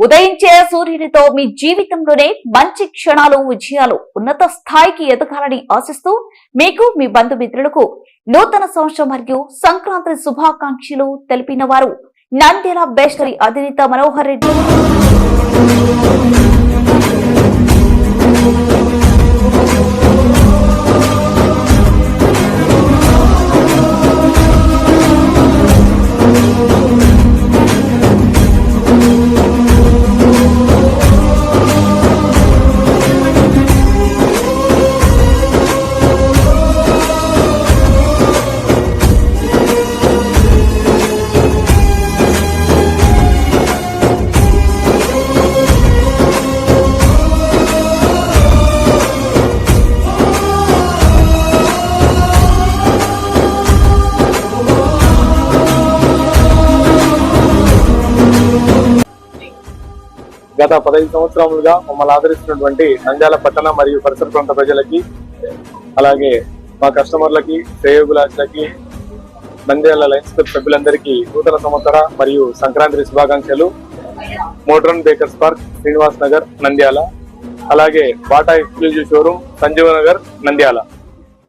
ఉదయించే సూర్యునితో మీ జీవితంలోనే మంచి క్షణాలు, విజయాలు, ఉన్నత స్థాయికి ఎదగాలని ఆశిస్తూ మీకు, మీ బంధుమిత్రులకు నూతన సంవత్సరం మరియు సంక్రాంతి శుభాకాంక్షలు తెలిపిన వారు నంద్యాల బేకరీ అధినేత మనోహర్ రెడ్డి. గత 15 సంవత్సరాలుగా మమ్మల్ని ఆదరిస్తున్నటువంటి నంద్యాల పట్టణ మరియు పరిసర ప్రాంత ప్రజలకి, అలాగే మా కస్టమర్లకి, శ్రేయోభిలాషులకి, నంద్యాల లయన్స్ క్లబ్ సభ్యులందరికీ నూతన సంవత్సర మరియు సంక్రాంతి శుభాకాంక్షలు. Modern bakers park, Srinivas Nagar, Nandyal, అలాగే Bata exclusive showroom, Sanjeeva Nagar, Nandyal.